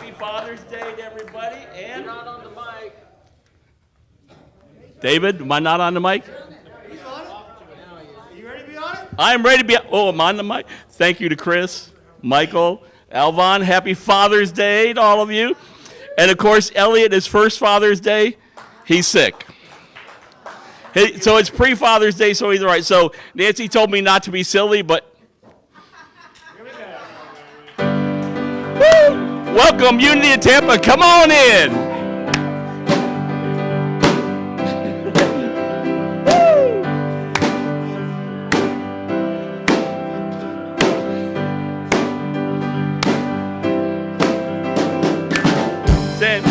Happy Father's Day to everybody. And You're not on the mic. David, am I not on the mic? He's on it. You ready to be on it? I'm ready to be. Oh, I'm on the mic. Thank you to Chris, Michael, Alvon. Happy Father's Day to all of you. And of course, Elliot, his first Father's Day, he's sick. So it's pre-Father's Day, so he's all right. So Nancy told me not to be silly, but woo! Welcome, Unity of Tampa. Come on in. Stand.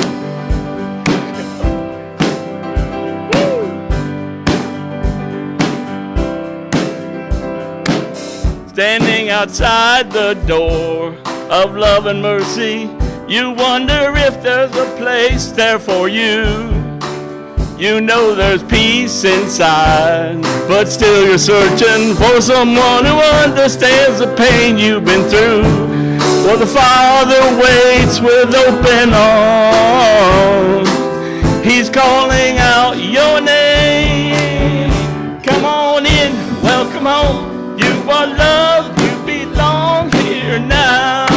Standing outside the door of love and mercy, you wonder if there's a place there for you. You know there's peace inside, but still you're searching for someone who understands the pain you've been through. Well, the Father waits with open arms. He's calling out your name. Come on in, welcome home. You are loved, you belong here now.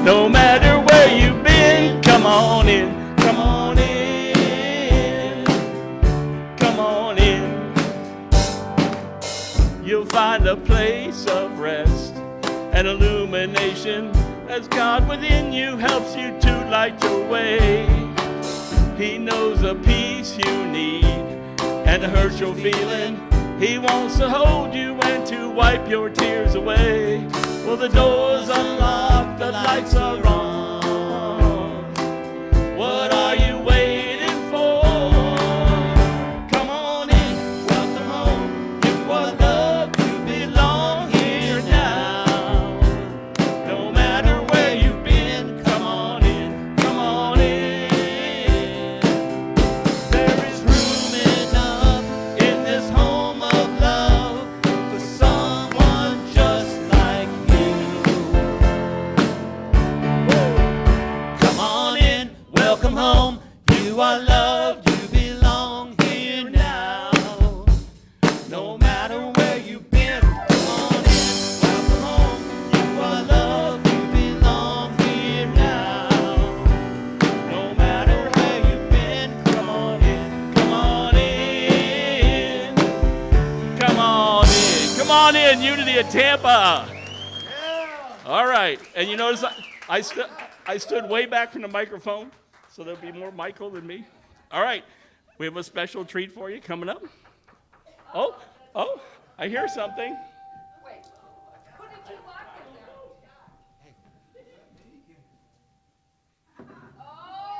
No matter where you've been, come on in, come on in, come on in. You'll find a place of rest and illumination as God within you helps you to light your way. He knows the peace you need and the hurt you're feeling. He wants to hold you and to wipe your tears away. Well, the door's unlocked, the lights are on. What are you waiting for? Come on in, welcome home. You are loved, you belong here now. No matter where you've been, come on in, come on in. There is room enough in this home of love for someone just like you. Come on in, welcome home. You are loved, you belong here now. No matter where you've been, come on in, welcome home. You are loved, you belong here now. No matter where you've been, come on in, come on in, come on in, come on in, Unity of Tampa. All right, and you notice I stood way back from the microphone, so there'll be more Michael than me. All right, we have a special treat for you coming up. Oh, I hear something. Wait, who did you lock in there? Oh,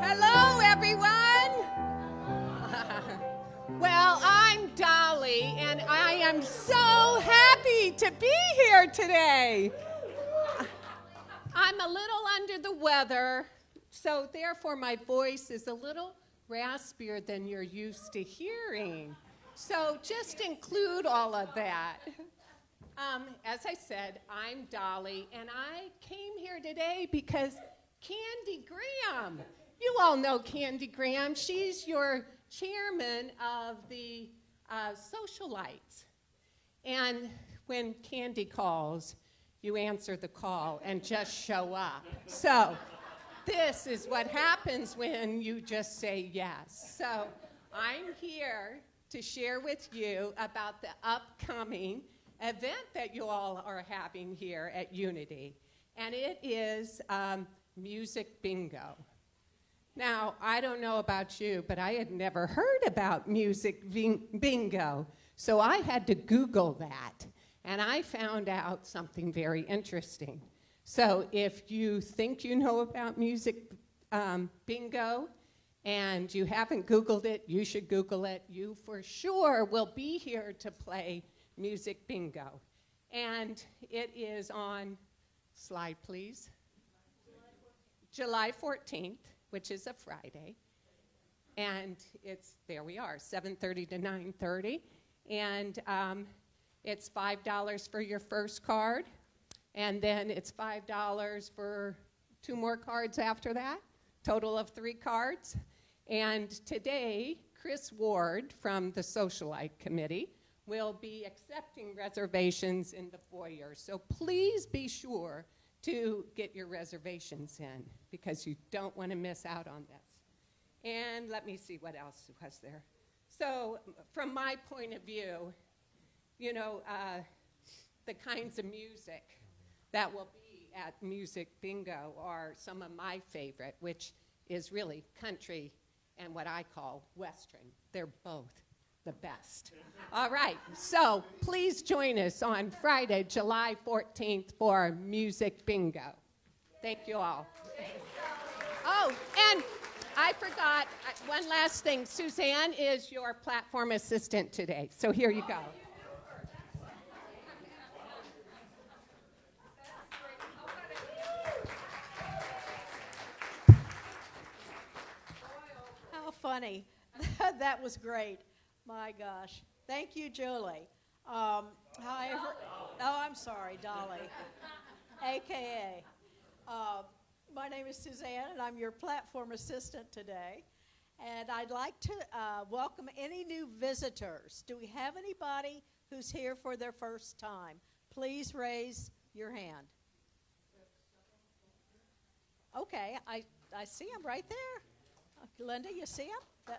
hello, everyone. Well, I'm Dolly, and I am so happy to be here today. I'm a little under the weather, so therefore my voice is a little raspier than you're used to hearing. So just include all of that. As I said, I'm Dolly, and I came here today because Candy Graham, you all know Candy Graham. She's your chairman of the Socialites. And when Candy calls, you answer the call and just show up. So this is what happens when you just say yes. So I'm here to share with you about the upcoming event that you all are having here at Unity. And it is Music Bingo. Now, I don't know about you, but I had never heard about Music Bingo. So I had to Google that. And I found out something very interesting. So if you think you know about Music Bingo and you haven't Googled it, you should Google it. You for sure will be here to play Music Bingo. And it is on, slide please, July 14th, which is a Friday. And there we are, 7:30 to 9:30. And it's $5 for your first card. And then it's $5 for 2 more cards after that, total of 3 cards. And today, Chris Ward from the Socialite Committee will be accepting reservations in the foyer. So please be sure to get your reservations in because you don't want to miss out on this. And let me see what else was there. So from my point of view, you know, the kinds of music that will be at Music Bingo are some of my favorite, which is really country and what I call Western. They're both the best. All right, so please join us on Friday, July 14th for Music Bingo. Thank you all. Oh, and I forgot one last thing. Suzanne is your platform assistant today, so here you go. How funny. That was great. My gosh. Thank you, Julie. I'm sorry, Dolly, a.k.a. My name is Suzanne, and I'm your platform assistant today. And I'd like to welcome any new visitors. Do we have anybody who's here for their first time? Please raise your hand. Okay, I see him right there. Linda, you see him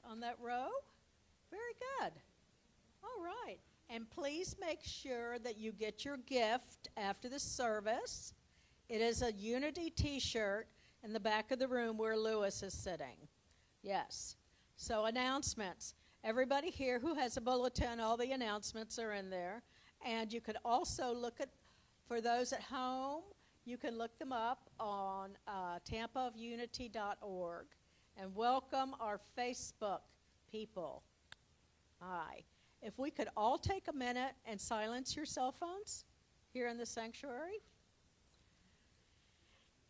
on that row? Very good. All right. And please make sure that you get your gift after the service. It is a Unity t-shirt in the back of the room where Lewis is sitting. Yes. So announcements. Everybody here who has a bulletin, all the announcements are in there. And you could also look at, for those at home, you can look them up on tampaofunity.org. And welcome our Facebook people. Hi. If we could all take a minute and silence your cell phones here in the sanctuary.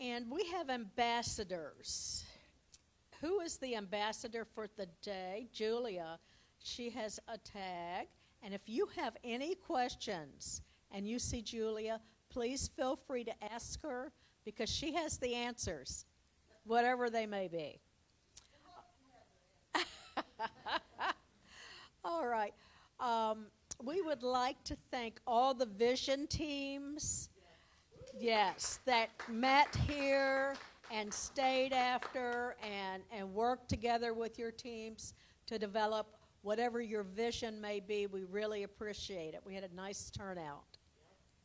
And we have ambassadors. Who is the ambassador for the day? Julia. She has a tag. And if you have any questions and you see Julia, please feel free to ask her because she has the answers, whatever they may be. All right. We would like to thank all the vision teams, yes, that met here and stayed after and worked together with your teams to develop whatever your vision may be. We really appreciate it. We had a nice turnout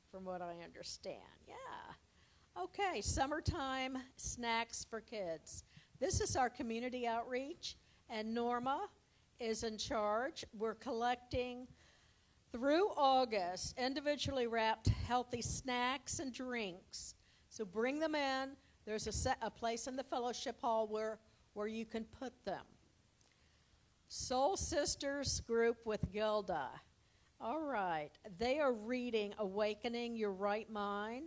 from what I understand. Yeah. Okay, summertime snacks for kids. This is our community outreach, and Norma is in charge. We're collecting through August individually wrapped healthy snacks and drinks. So bring them in. There's a place in the fellowship hall where you can put them. Soul Sisters group with Gilda. All right. They are reading Awakening Your Right Mind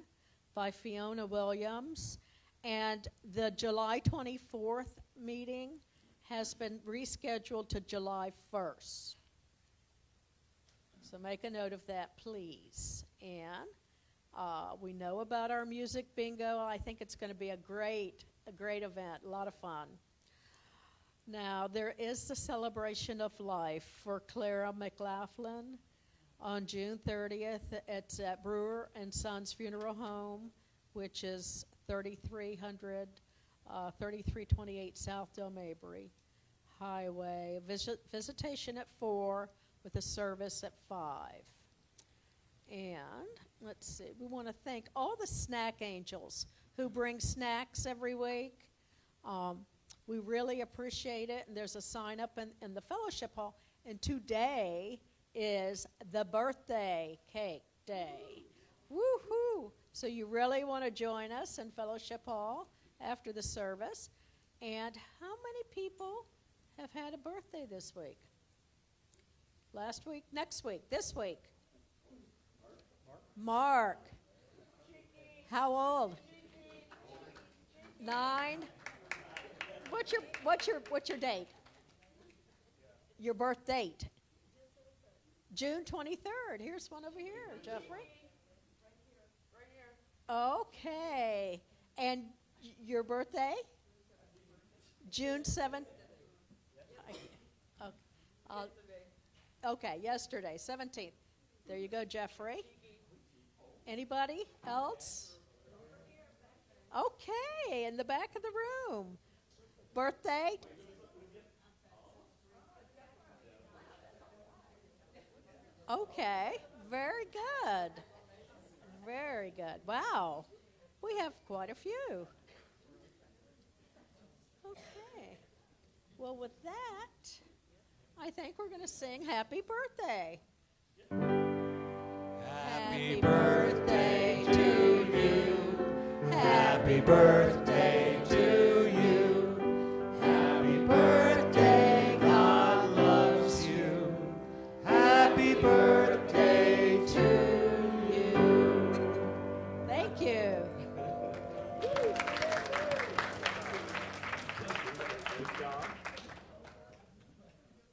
by Fiona Williams. And the July 24th meeting has been rescheduled to July 1st. So make a note of that, please. And we know about our music bingo. I think it's going to be a great event, a lot of fun. Now, there is the celebration of life for Clara McLaughlin on June 30th. It's at Brewer and Sons Funeral Home, which is 3328 South Del Mabry Highway. Visitation at 4 with a service at 5. And let's see, we want to thank all the snack angels who bring snacks every week. We really appreciate it. And there's a sign up in the fellowship hall. And today is the birthday cake day. Woohoo! So you really want to join us in fellowship hall after the service. And how many people have had a birthday this week? Last week? Next week? This week? Mark. How old? 9? what's your date? Your birth date? June 23rd. Here's one over here, Jeffrey. Okay. And your birthday? June 7th? Okay, yesterday, 17th. There you go, Jeffrey. Anybody else? Okay, in the back of the room. Birthday? Okay, very good. Very good. Wow, we have quite a few. Okay, well, with that, I think we're going to sing Happy Birthday. Happy birthday to you. Happy birthday to you. Happy birthday, God loves you. Happy birthday to you. Thank you.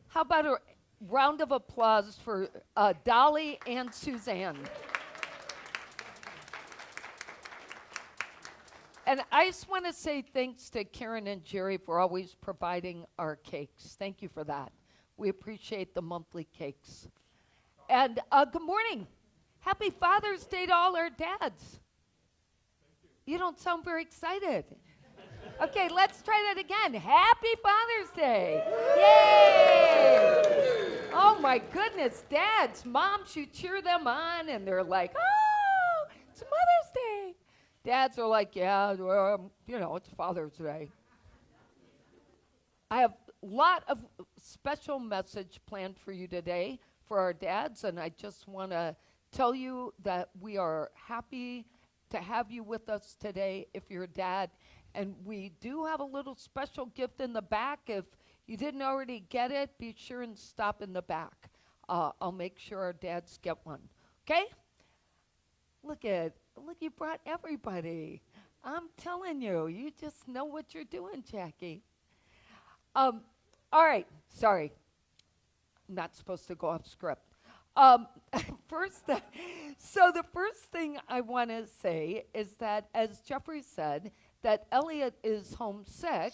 How about a round of applause for Dolly and Suzanne? And I just want to say thanks to Karen and Jerry for always providing our cakes. Thank you for that. We appreciate the monthly cakes. And good morning. Happy Father's Day to all our dads. You don't sound very excited. Okay, let's try that again. Happy Father's Day. Yay! Oh my goodness, dads, moms, you cheer them on and they're like, oh, it's Mother's Day. Dads are like, yeah, it's Father's Day. I have a lot of special message planned for you today for our dads, and I just want to tell you that we are happy to have you with us today if you're a dad. And we do have a little special gift in the back. If you didn't already get it, be sure and stop in the back. I'll make sure our dads get one. Okay? Look, you brought everybody. I'm telling you, you just know what you're doing, Jackie. All right, sorry. I'm not supposed to go off script. So the first thing I want to say is that, as Jeffrey said, that Elliot is homesick,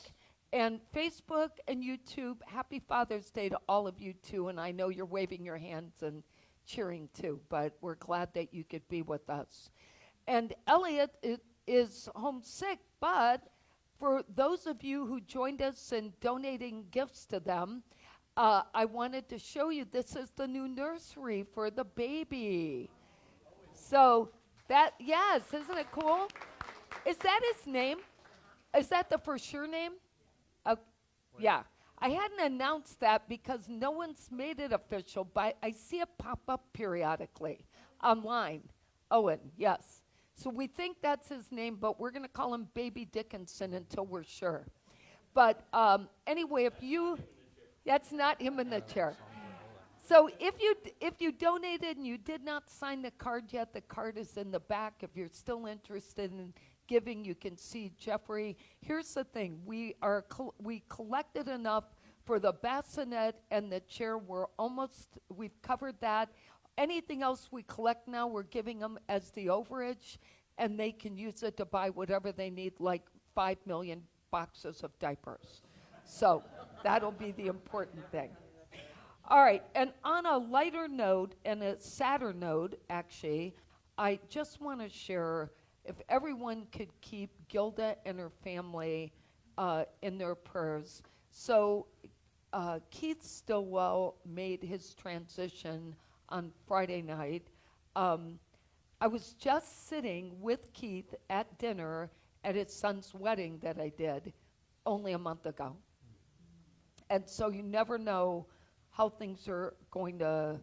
and Facebook and YouTube, happy Father's Day to all of you too, and I know you're waving your hands and cheering too, but we're glad that you could be with us. And Elliot is homesick, but for those of you who joined us in donating gifts to them, I wanted to show you, this is the new nursery for the baby. So yes, isn't it cool? Is that his name? Is that the for sure name? Yeah. I hadn't announced that because no one's made it official, but I see it pop up periodically online. Owen, yes. So we think that's his name, but we're going to call him Baby Dickinson until we're sure. But anyway, that's not him in the chair. So if you donated and you did not sign the card yet, the card is in the back. If you're still interested in giving, you can see Jeffrey. Here's the thing: we collected enough for the bassinet and the chair. We've covered that. Anything else we collect now, we're giving them as the overage, and they can use it to buy whatever they need, like 5 million boxes of diapers. So that'll be the important thing. All right, and on a lighter note and a sadder note, actually, I just want to share, if everyone could keep Gilda and her family in their prayers. So Keith Stillwell made his transition on Friday night. I was just sitting with Keith at dinner at his son's wedding that I did only a month ago. And so you never know how things are going to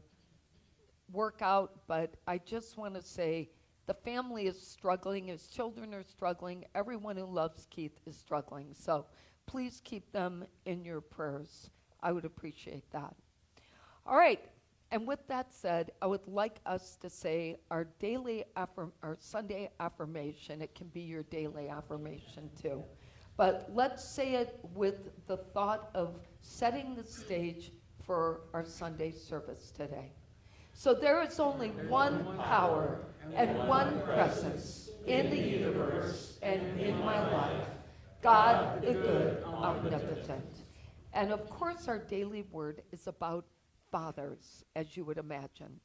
work out, but I just want to say the family is struggling, his children are struggling, everyone who loves Keith is struggling. So please keep them in your prayers. I would appreciate that. All right, and with that said, I would like us to say our Sunday affirmation. It can be your daily affirmation too. but let's say it with the thought of setting the stage for our Sunday service today. So there is only one power and one presence in the universe and in my life, God the good, omnipotent. And of course our daily word is about fathers, as you would imagine.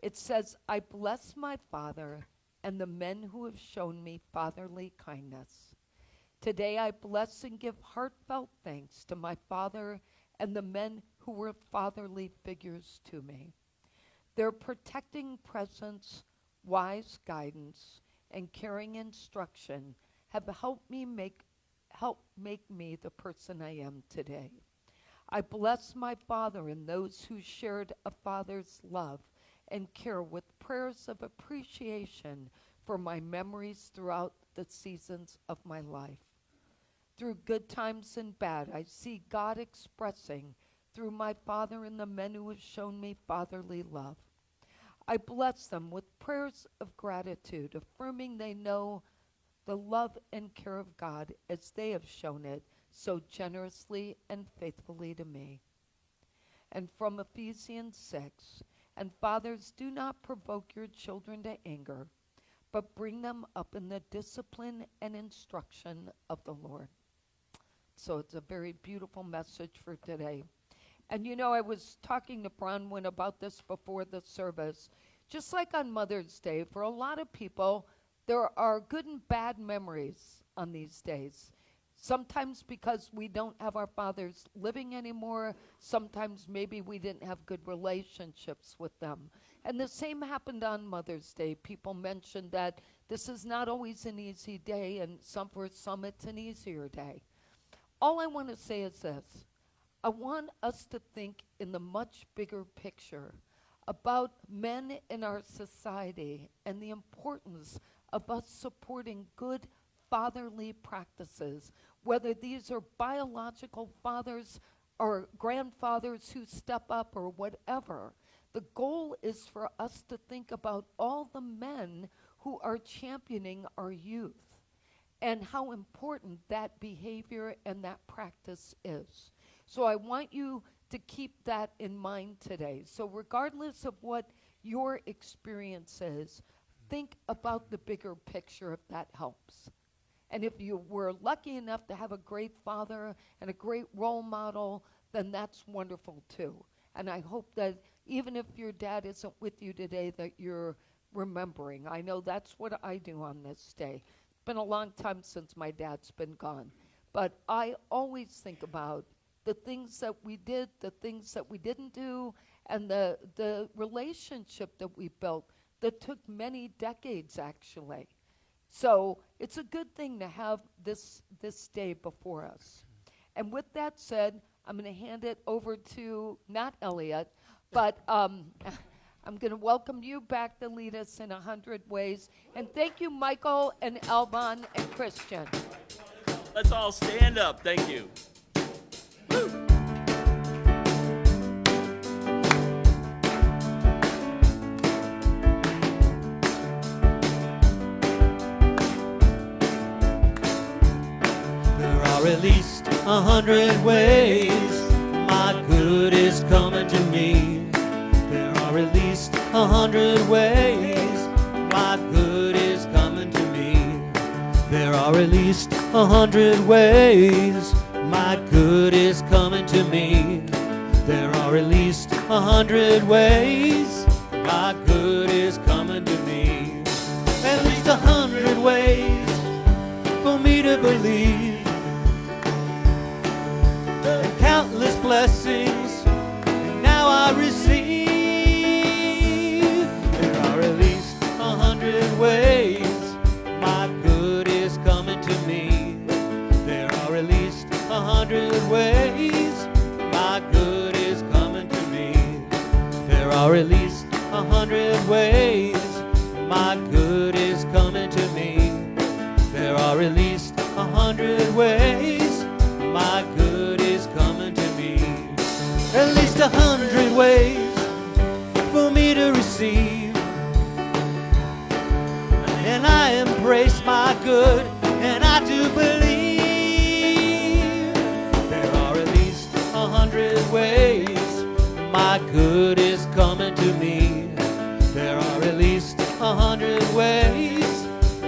It says, I bless my father and the men who have shown me fatherly kindness. Today I bless and give heartfelt thanks to my father and the men who were fatherly figures to me. Their protecting presence, wise guidance, and caring instruction have helped make me the person I am today. I bless my father and those who shared a father's love and care with prayers of appreciation for my memories throughout the seasons of my life. Through good times and bad, I see God expressing through my father and the men who have shown me fatherly love. I bless them with prayers of gratitude, affirming they know the love and care of God as they have shown it so generously and faithfully to me. And from Ephesians 6, and fathers, do not provoke your children to anger, but bring them up in the discipline and instruction of the Lord. So it's a very beautiful message for today. And you know, I was talking to Bronwyn about this before the service. Just like on Mother's Day, for a lot of people, there are good and bad memories on these days. Sometimes because we don't have our fathers living anymore. Sometimes maybe we didn't have good relationships with them. And the same happened on Mother's Day. People mentioned that this is not always an easy day, and for some it's an easier day. All I want to say is this. I want us to think in the much bigger picture about men in our society and the importance of us supporting good fatherly practices, whether these are biological fathers or grandfathers who step up or whatever. The goal is for us to think about all the men who are championing our youth and how important that behavior and that practice is. So I want you to keep that in mind today. So regardless of what your experience is, think about the bigger picture if that helps. And if you were lucky enough to have a great father and a great role model, then that's wonderful too. And I hope that even if your dad isn't with you today, that you're remembering. I know that's what I do on this day. It's been a long time since my dad's been gone. But I always think about the things that we did, the things that we didn't do, and the relationship that we built that took many decades, actually. So it's a good thing to have this day before us. And with that said, I'm going to hand it over to, not Elliot, but I'm going to welcome you back to lead us in 100 ways. And thank you, Michael and Alban and Christian. Let's all stand up. Thank you. There are at least 100 ways my good is coming to me. There are at least 100 ways my good is coming to me. There are at least 100 ways my good is coming to me. There are at least 100 ways my good is coming to me. At least 100 ways for me to believe. And countless blessings now I receive. There are at least 100 ways my good is coming to me. There are at least 100 ways my good is coming to me. There are at least 100 ways my good is coming to me. There are at least 100 ways my good is coming to me. At least 100 ways for me to receive. And I embrace my good, and I do believe. my good is coming to me. There are at least 100 ways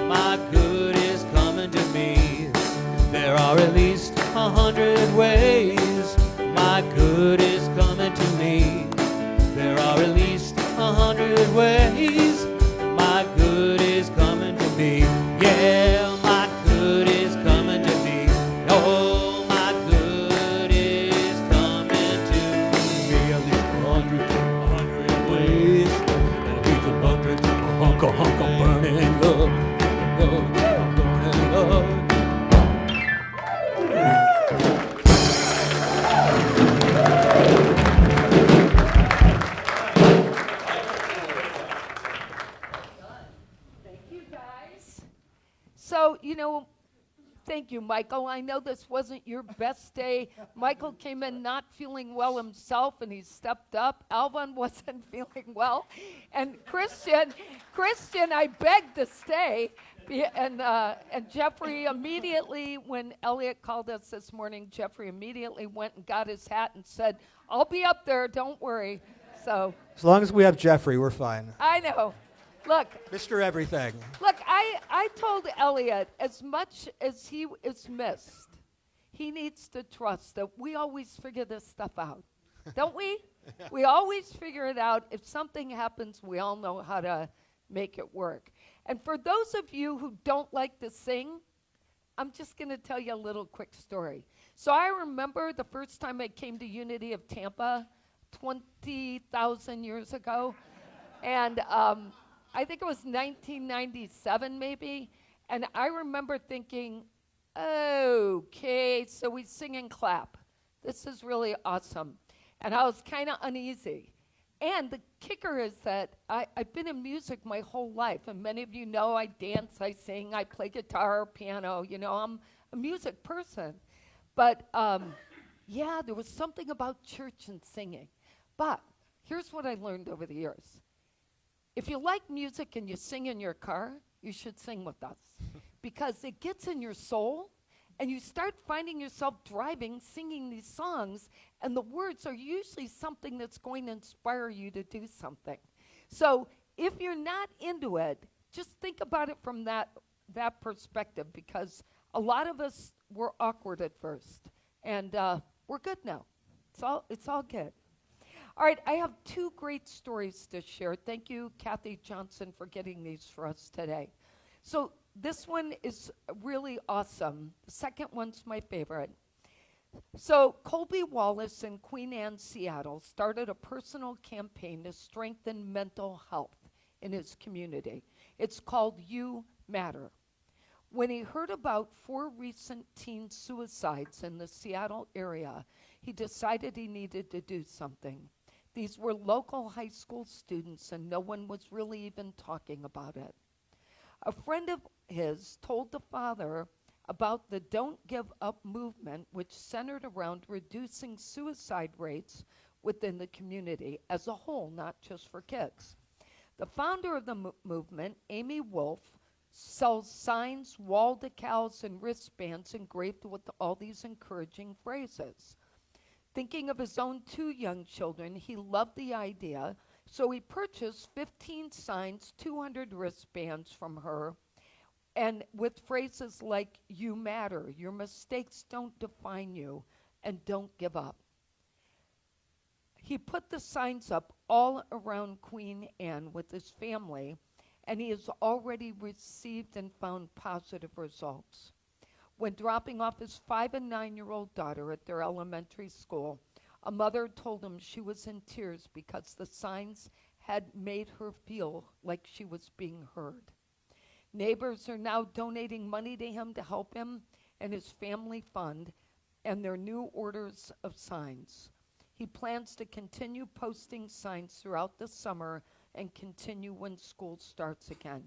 my good is coming to me. There are at least 100 ways my good is coming to me. There are at least 100 ways my good is coming to me. Yeah, my good is coming to me. Oh, my good is coming to me. At least 100 ways. And he's a bucket, a hunk of burning love. Burning love. So, thank you, Michael. I know this wasn't your best day. Michael came in not feeling well himself, and he stepped up. Alvin wasn't feeling well. And Christian, I begged to stay. And Jeffrey immediately, when Elliot called us this morning, Jeffrey immediately went and got his hat and said, I'll be up there, don't worry. So, As long as we have Jeffrey, we're fine. I know. Look, Mr. Everything. Look, I told Elliot, as much as he is missed, he needs to trust that we always figure this stuff out. Don't we? We always figure it out. If something happens, we all know how to make it work. And for those of you who don't like to sing, I'm just going to tell you a little quick story. So I remember the first time I came to Unity of Tampa 20,000 years ago. And I think it was 1997 maybe, and I remember thinking, okay, so we sing and clap. This is really awesome. And I was kind of uneasy. And the kicker is that I've been in music my whole life, and many of you know I dance, I sing, I play guitar, piano, I'm a music person. But yeah, there was something about church and singing. But here's what I learned over the years. If you like music and you sing in your car, you should sing with us because it gets in your soul and you start finding yourself driving, singing these songs, and the words are usually something that's going to inspire you to do something. So if you're not into it, just think about it from that perspective because a lot of us were awkward at first, and we're good now. It's all good. All right, I have two great stories to share. Thank you, Kathy Johnson, for getting these for us today. So this one is really awesome. The second one's my favorite. So Colby Wallace in Queen Anne, Seattle, started a personal campaign to strengthen mental health in his community. It's called You Matter. When he heard about 4 recent teen suicides in the Seattle area, he decided he needed to do something. These were local high school students, and no one was really even talking about it. A friend of his told the father about the Don't Give Up movement, which centered around reducing suicide rates within the community as a whole, not just for kids. The founder of the movement, Amy Wolf, sells signs, wall decals, and wristbands engraved with all these encouraging phrases. Thinking of his own 2 young children, he loved the idea, so he purchased 15 signs, 200 wristbands from her, and with phrases like, you matter, your mistakes don't define you, and don't give up. He put the signs up all around Queen Anne with his family, and he has already received and found positive results. When dropping off his 5- and 9-year-old daughter at their elementary school, a mother told him she was in tears because the signs had made her feel like she was being heard. Neighbors are now donating money to him to help him and his family fund and their new orders of signs. He plans to continue posting signs throughout the summer and continue when school starts again.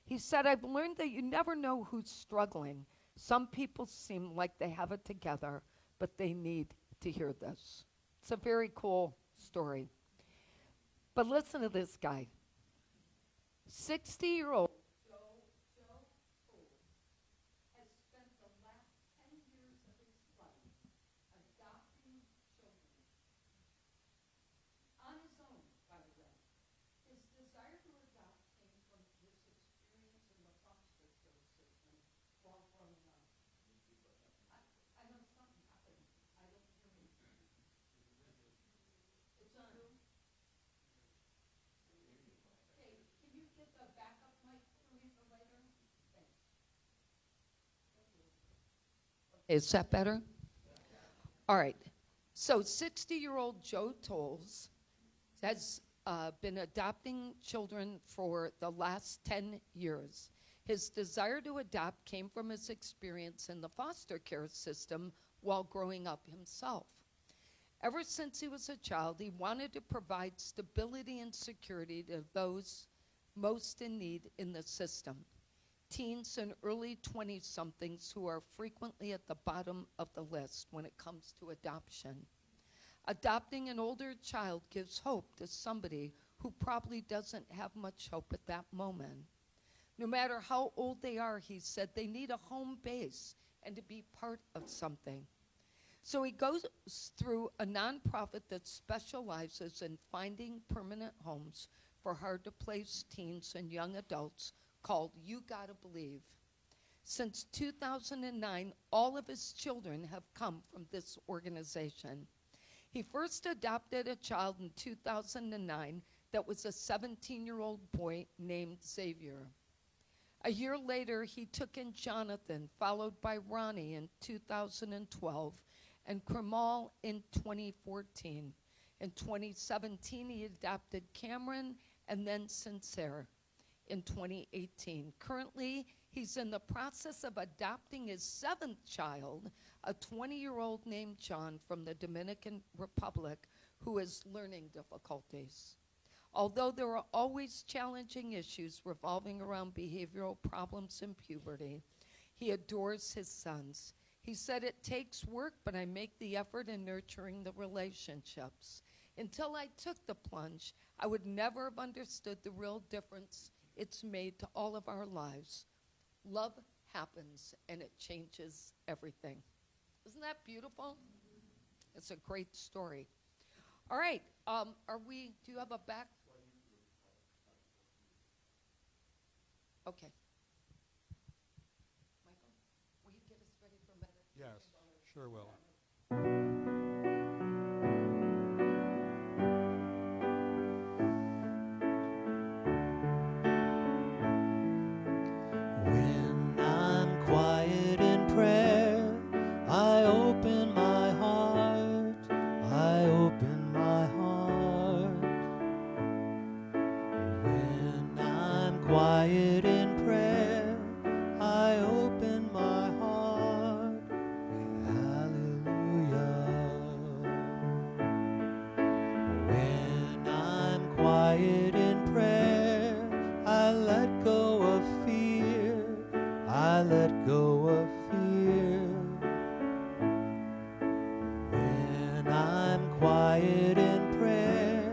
He said, I've learned that you never know who's struggling. Some people seem like they have it together, but they need to hear this. It's a very cool story. But listen to this guy. 60-year-old Joe has spent the last 10 years of his life adopting children Is that better? All right. So 60-year-old Joe Tolles has been adopting children for the last 10 years. His desire to adopt came from his experience in the foster care system while growing up himself. Ever since he was a child, he wanted to provide stability and security to those most in need in the system. Teens and early 20-somethings who are frequently at the bottom of the list when it comes to adoption. Adopting an older child gives hope to somebody who probably doesn't have much hope at that moment. No matter how old they are, he said, they need a home base and to be part of something. So he goes through a nonprofit that specializes in finding permanent homes for hard-to-place teens and young adults called You Gotta Believe. Since 2009, all of his children have come from this organization. He first adopted a child in 2009 that was a 17-year-old boy named Xavier. A year later, he took in Jonathan, followed by Ronnie in 2012, and Kremal in 2014. In 2017, he adopted Cameron and then Sincere in 2018. Currently, he's in the process of adopting his 7th child, a 20-year-old named John from the Dominican Republic who has learning difficulties. Although there are always challenging issues revolving around behavioral problems in puberty, he adores his sons. He said, it takes work, but I make the effort in nurturing the relationships. Until I took the plunge, I would never have understood the real difference it's made to all of our lives. Love happens, and it changes everything. Isn't that beautiful? It's a great story. All right, do you have a back? Okay. Michael, will you get us ready for meditation? Yes, sure will. When I'm quiet in prayer, I open my heart. I open my heart. When I'm quiet in prayer, I open my heart. Hallelujah. When I'm quiet in prayer, I let go of fear. I let go of fear. When I'm quiet in prayer,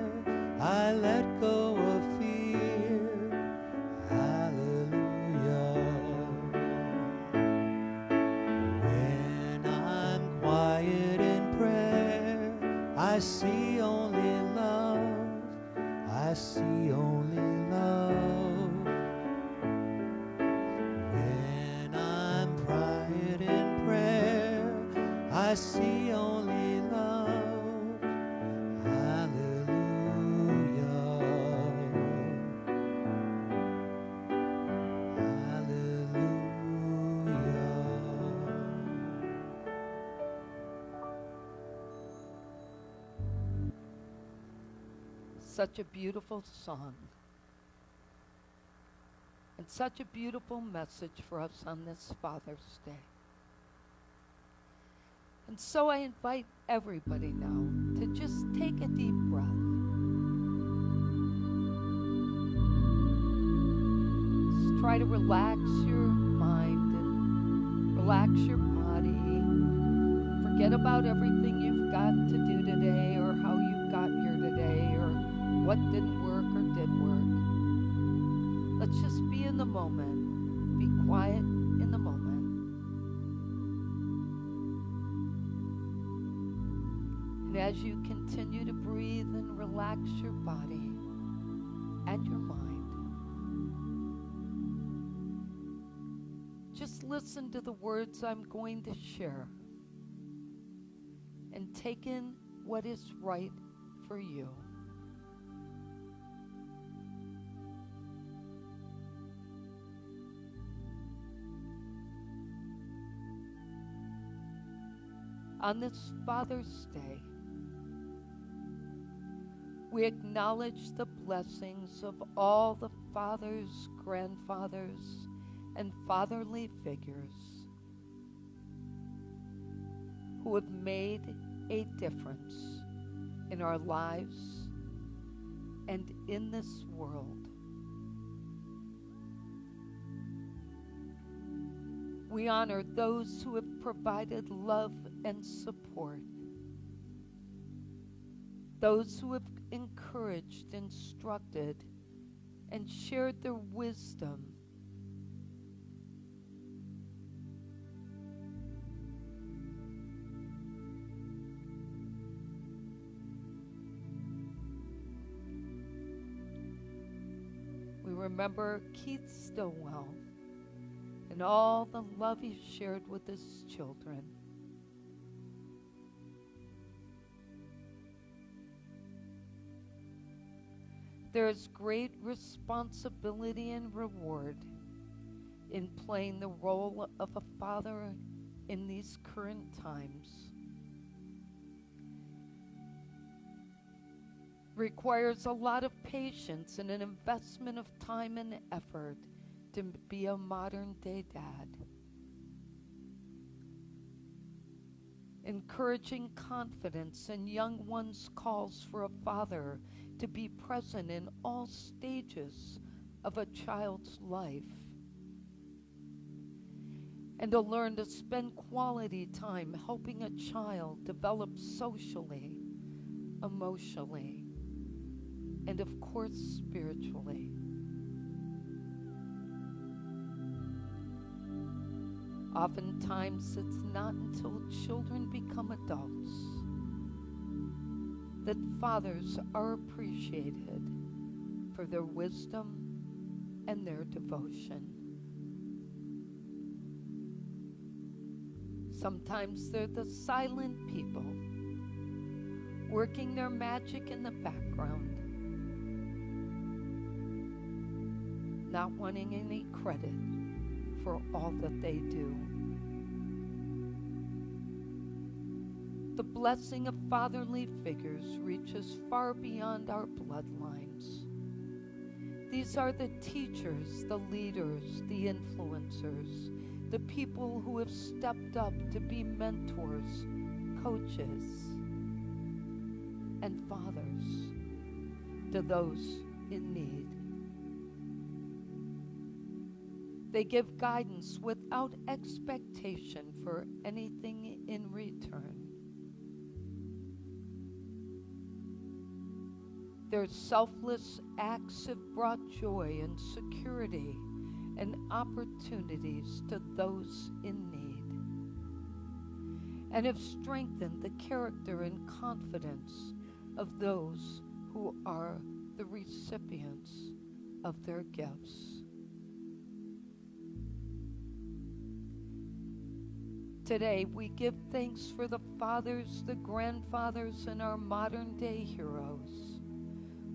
I let go of fear. Hallelujah. When I'm quiet in prayer, I see only love. I see only love. When I'm quiet in prayer, I see only love. Hallelujah. Such a beautiful song. And such a beautiful message for us on this Father's Day. And so I invite everybody now to just take a deep breath. Just try to relax your mind and relax your body. Forget about everything you've got to do today or how you got here today or what didn't work or did work. Let's just be in the moment. Be quiet in the moment. And as you continue to breathe and relax your body and your mind, just listen to the words I'm going to share and take in what is right for you. On this Father's Day, we acknowledge the blessings of all the fathers, grandfathers, and fatherly figures who have made a difference in our lives and in this world. We honor those who have provided love and support, those who have encouraged, instructed, and shared their wisdom. We remember Keith Stillwell and all the love he shared with his children. There is great responsibility and reward in playing the role of a father in these current times. Requires a lot of patience and an investment of time and effort to be a modern day dad. Encouraging confidence in young ones calls for a father to be present in all stages of a child's life and to learn to spend quality time helping a child develop socially, emotionally, and of course spiritually. Oftentimes it's not until children become adults that fathers are appreciated for their wisdom and their devotion. Sometimes they're the silent people, working their magic in the background, not wanting any credit for all that they do. The blessing of fatherly figures reaches far beyond our bloodlines. These are the teachers, the leaders, the influencers, the people who have stepped up to be mentors, coaches, and fathers to those in need. They give guidance without expectation for anything in return. Their selfless acts have brought joy and security and opportunities to those in need, and have strengthened the character and confidence of those who are the recipients of their gifts. Today, we give thanks for the fathers, the grandfathers, and our modern day heroes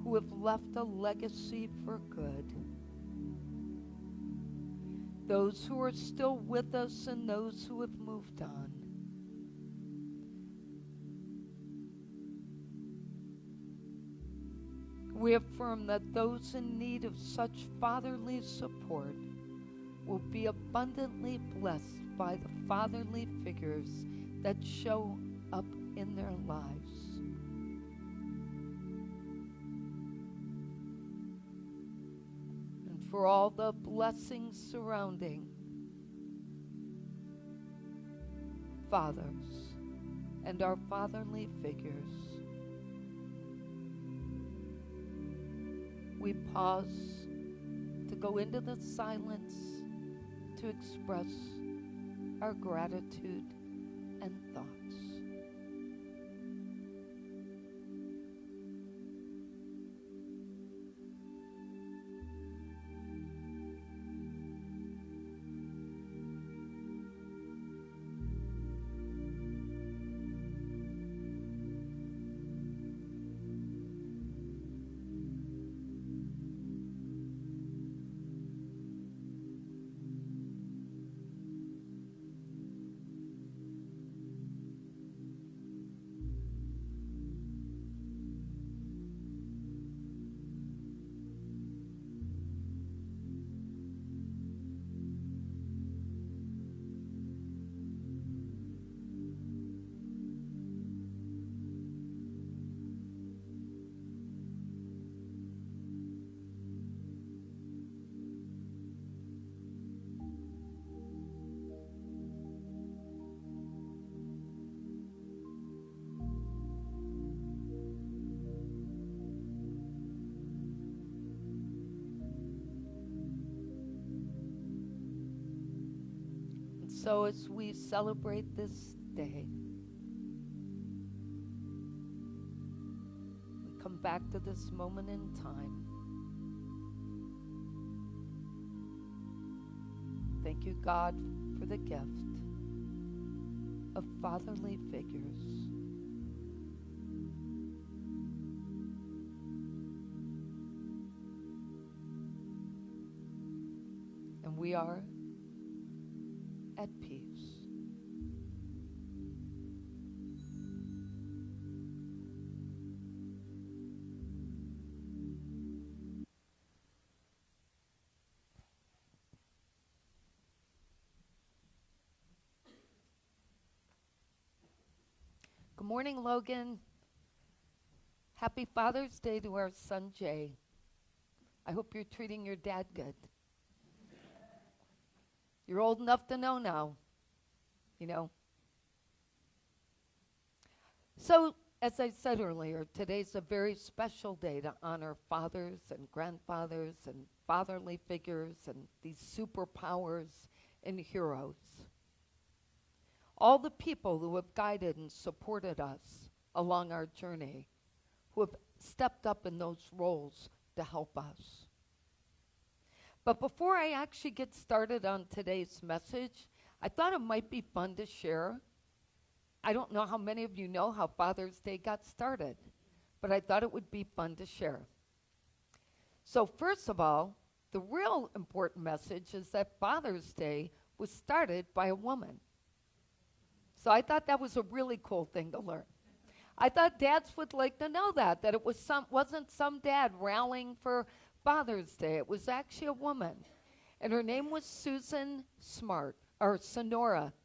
who have left a legacy for good. Those who are still with us and those who have moved on. We affirm that those in need of such fatherly support will be abundantly blessed by the fatherly figures that show up in their lives. And for all the blessings surrounding fathers and our fatherly figures, we pause to go into the silence to express our gratitude and thoughts. so as we celebrate this day, we come back to this moment in time. Thank you, God, for the gift of fatherly figures. And we are at peace. Good morning, Logan. Happy Father's Day to our son, Jay. I hope you're treating your dad good. You're old enough to know now, you know. So, as I said earlier, today's a very special day to honor fathers and grandfathers and fatherly figures and these superpowers and heroes. All the people who have guided and supported us along our journey, who have stepped up in those roles to help us. But before I actually get started on today's message, I thought it might be fun to share. I don't know how many of you know how Father's Day got started, but I thought it would be fun to share. So first of all, the real important message is that Father's Day was started by a woman. So I thought that was a really cool thing to learn. I thought dads would like to know that it wasn't some dad rallying for Father's Day. It was actually a woman. And her name was Sonora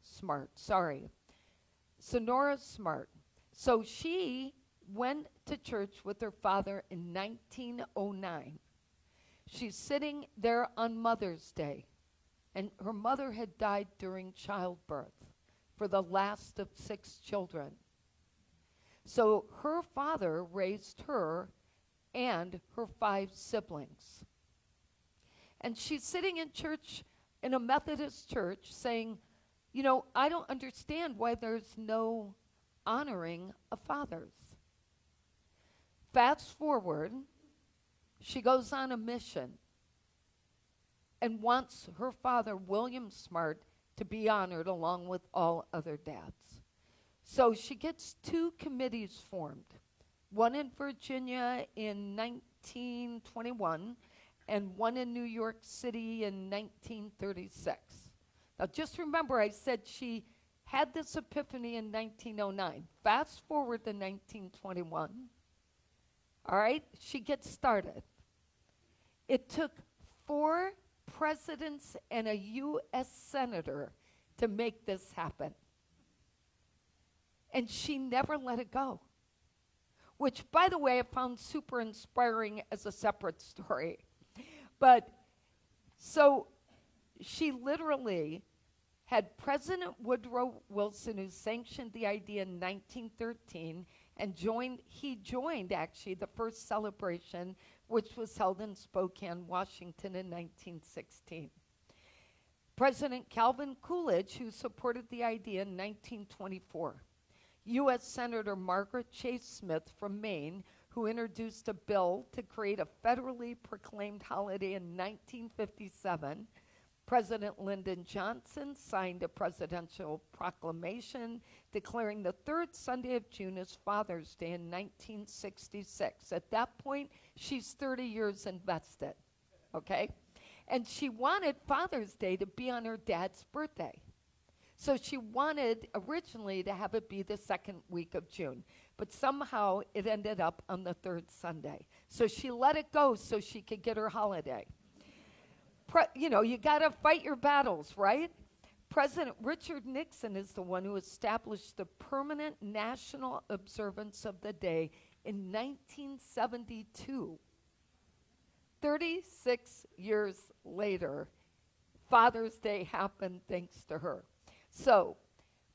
Smart, sorry. Sonora Smart. So she went to church with her father in 1909. She's sitting there on Mother's Day, and her mother had died during childbirth for the last of 6 children. So her father raised her and her 5 siblings. And she's sitting in church, in a Methodist church, saying, you know, I don't understand why there's no honoring of fathers. Fast forward, she goes on a mission and wants her father, William Smart, to be honored along with all other dads. So she gets 2 committees formed, one in Virginia in 1921 and one in New York City in 1936. Now just remember, I said she had this epiphany in 1909. Fast forward to 1921. All right, she gets started. It took 4 presidents and a U.S. senator to make this happen. And she never let it go. Which, by the way, I found super inspiring as a separate story. But so she literally had President Woodrow Wilson, who sanctioned the idea in 1913, and he joined actually the first celebration, which was held in Spokane, Washington in 1916. President Calvin Coolidge, who supported the idea in 1924. U.S. Senator Margaret Chase Smith from Maine, who introduced a bill to create a federally proclaimed holiday in 1957. President Lyndon Johnson signed a presidential proclamation declaring the 3rd Sunday of June as Father's Day in 1966. At that point, she's 30 years invested, okay? And she wanted Father's Day to be on her dad's birthday. So she wanted originally to have it be the 2nd week of June, but somehow it ended up on the 3rd Sunday. So she let it go so she could get her holiday. You got to fight your battles, right? President Richard Nixon is the one who established the permanent national observance of the day in 1972. 36 years later, Father's Day happened thanks to her. So,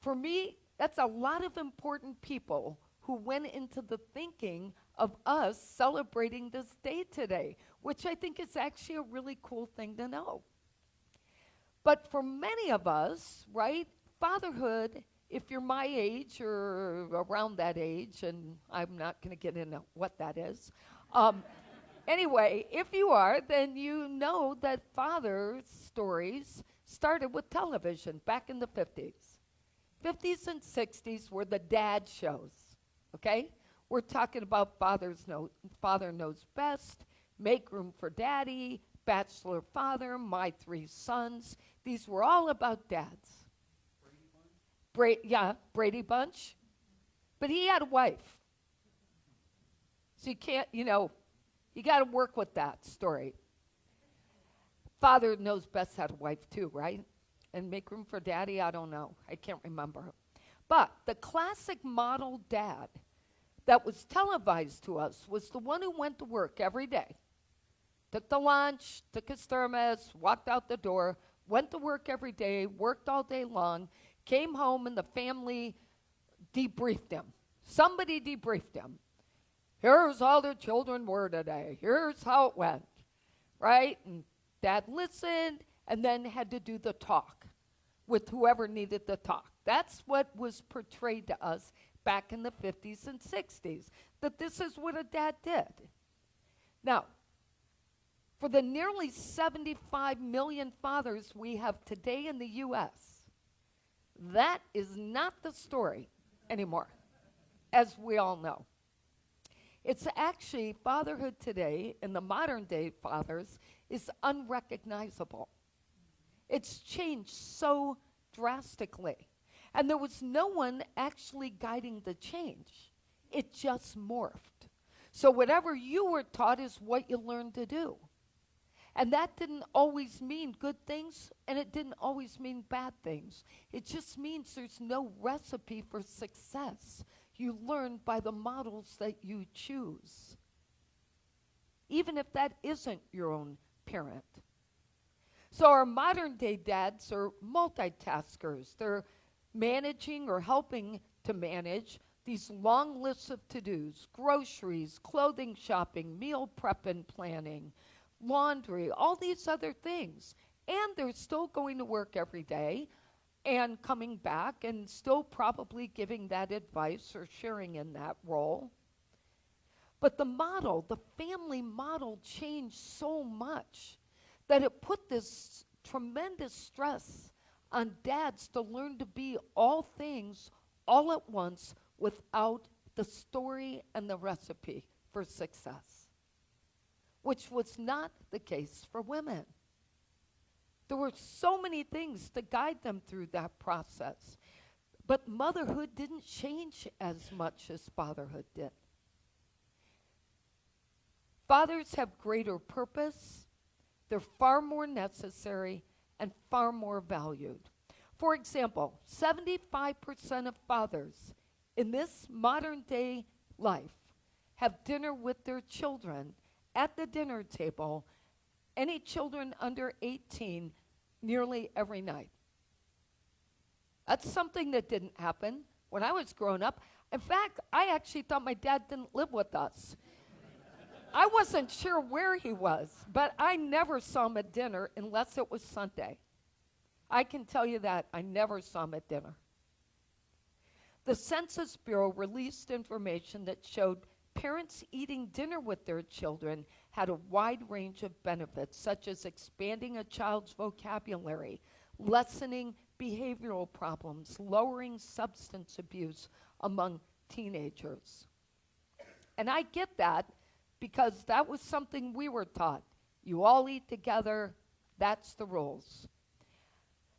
for me, that's a lot of important people who went into the thinking of us celebrating this day today, which I think is actually a really cool thing to know. But for many of us, right, fatherhood, if you're my age or around that age, and I'm not going to get into what that is. Anyway, if you are, then you know that father stories started with television back in the 50s. 50s and 60s were the dad shows, okay? We're talking about Father Knows Best, Make Room for Daddy, Bachelor Father, My Three Sons. These were all about dads. Brady Bunch. But he had a wife. So you can't, you got to work with that story. Father Knows Best had a wife too, right? And Make Room for Daddy, I don't know. I can't remember. But the classic model dad that was televised to us was the one who went to work every day, took the lunch, took his thermos, walked out the door, went to work every day, worked all day long, came home, and the family debriefed him. Somebody debriefed him. Here's how the children were today. Here's how it went, right? And dad listened and then had to do the talk with whoever needed the talk. That's what was portrayed to us back in the 50s and 60s, that this is what a dad did. Now, for the nearly 75 million fathers we have today in the U.S., that is not the story anymore, as we all know. It's actually fatherhood today, in the modern day fathers, is unrecognizable. It's changed so drastically. And there was no one actually guiding the change. It just morphed. So whatever you were taught is what you learned to do. And that didn't always mean good things, and it didn't always mean bad things. It just means there's no recipe for success. You learn by the models that you choose, even if that isn't your own parent. So our modern day dads are multitaskers. They're managing or helping to manage these long lists of to-dos, groceries, clothing shopping, meal prep and planning, laundry, all these other things. And they're still going to work every day and coming back and still probably giving that advice or sharing in that role. But the model, the family model, changed so much that it put this tremendous stress on dads to learn to be all things all at once without the story and the recipe for success, which was not the case for women. There were so many things to guide them through that process. But motherhood didn't change as much as fatherhood did. Fathers have greater purpose. They're far more necessary and far more valued. For example, 75% of fathers in this modern day life have dinner with their children at the dinner table, any children under 18, nearly every night. That's something that didn't happen when I was growing up. In fact, I actually thought my dad didn't live with us. I wasn't sure where he was, but I never saw him at dinner unless it was Sunday. I can tell you that. I never saw him at dinner. The Census Bureau released information that showed parents eating dinner with their children had a wide range of benefits, such as expanding a child's vocabulary, lessening behavioral problems, lowering substance abuse among teenagers. And I get that because that was something we were taught. You all eat together, that's the rules.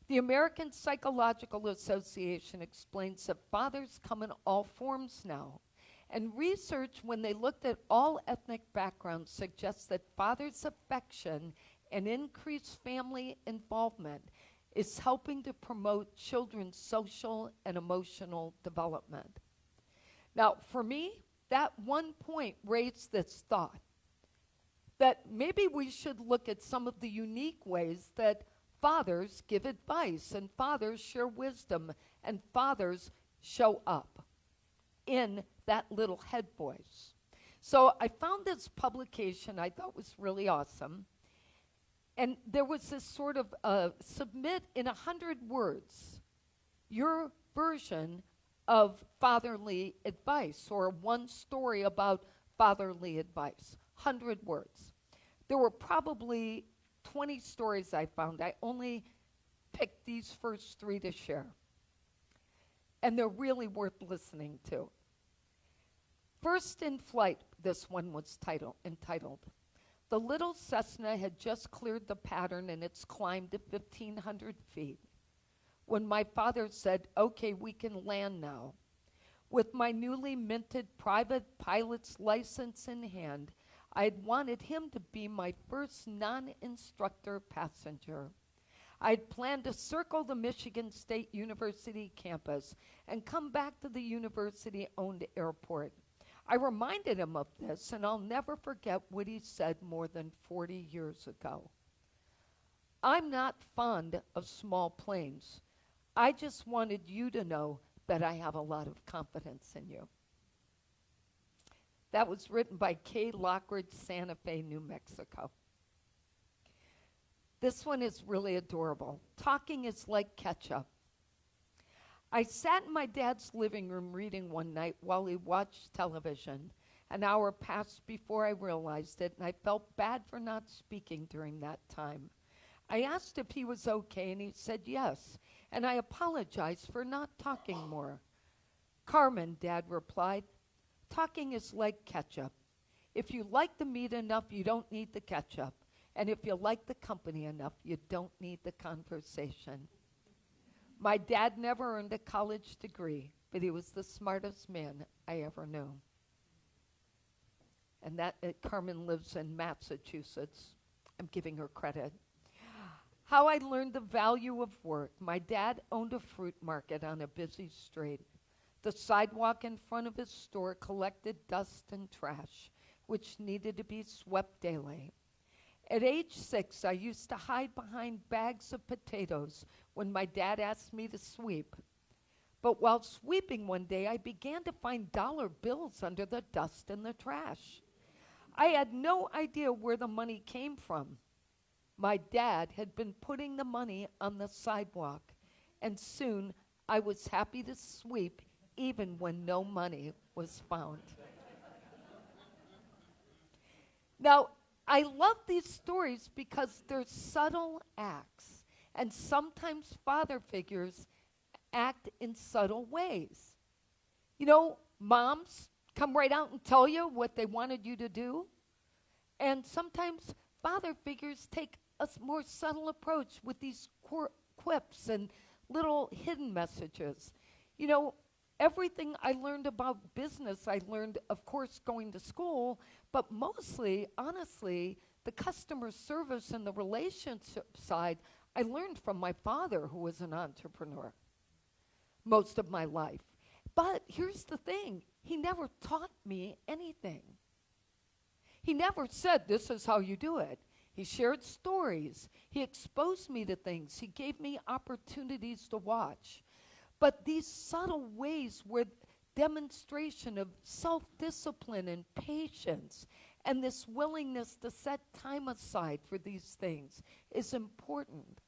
The American Psychological Association explains that fathers come in all forms now. And research, when they looked at all ethnic backgrounds, suggests that fathers' affection and increased family involvement is helping to promote children's social and emotional development. Now, for me, that one point raised this thought that maybe we should look at some of the unique ways that fathers give advice and fathers share wisdom and fathers show up in that little head voice. So I found this publication I thought was really awesome. And there was this sort of submit in 100 words your version of fatherly advice or one story about fatherly advice. 100 words. There were probably 20 stories I found. I only picked these first 3 to share. And they're really worth listening to. First in Flight, this one was entitled. The little Cessna had just cleared the pattern in its climb to 1,500 feet when my father said, "Okay, we can land now." With my newly minted private pilot's license in hand, I had wanted him to be my first non-instructor passenger. I had planned to circle the Michigan State University campus and come back to the university-owned airport. I reminded him of this, and I'll never forget what he said more than 40 years ago. "I'm not fond of small planes. I just wanted you to know that I have a lot of confidence in you." That was written by Kay Lockridge, Santa Fe, New Mexico. This one is really adorable. Talking is like ketchup. I sat in my dad's living room reading one night while he watched television. An hour passed before I realized it, and I felt bad for not speaking during that time. I asked if he was okay, and he said yes, and I apologized for not talking more. "Carmen," Dad replied, "talking is like ketchup. If you like the meat enough, you don't need the ketchup. And if you like the company enough, you don't need the conversation." My dad never earned a college degree, but he was the smartest man I ever knew. And that Carmen lives in Massachusetts. I'm giving her credit. How I learned the value of work. My dad owned a fruit market on a busy street. The sidewalk in front of his store collected dust and trash, which needed to be swept daily. At age 6, I used to hide behind bags of potatoes when my dad asked me to sweep. But while sweeping one day, I began to find dollar bills under the dust and the trash. I had no idea where the money came from. My dad had been putting the money on the sidewalk, and soon I was happy to sweep even when no money was found. Now, I love these stories because they're subtle acts, and sometimes father figures act in subtle ways. You know, moms come right out and tell you what they wanted you to do, and sometimes father figures take a more subtle approach with these quips and little hidden messages. You know, everything I learned about business, I learned, of course, going to school, but mostly, honestly, the customer service and the relationship side, I learned from my father, who was an entrepreneur most of my life. But here's the thing, he never taught me anything. He never said, "This is how you do it." He shared stories. He exposed me to things. He gave me opportunities to watch. But these subtle ways were demonstration of self-discipline and patience, and this willingness to set time aside for these things is important.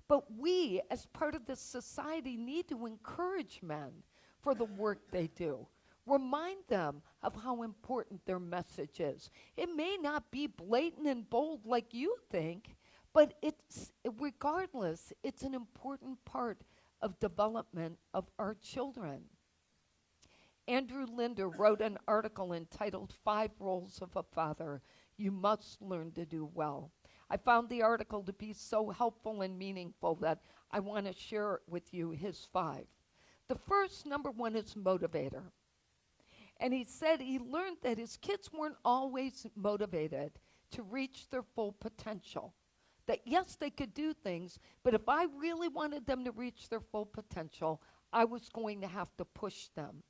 But we, as part of this society, need to encourage men for the work they do. Remind them of how important their message is. It may not be blatant and bold like you think, but regardless, it's an important part of development of our children. Andrew Linder wrote an article entitled 5 Roles of a Father You Must Learn to Do Well. I found the article to be so helpful and meaningful that I want to share with you his 5. The first, number 1, is motivator. And he said he learned that his kids weren't always motivated to reach their full potential. That yes, they could do things, but if I really wanted them to reach their full potential, I was going to have to push them.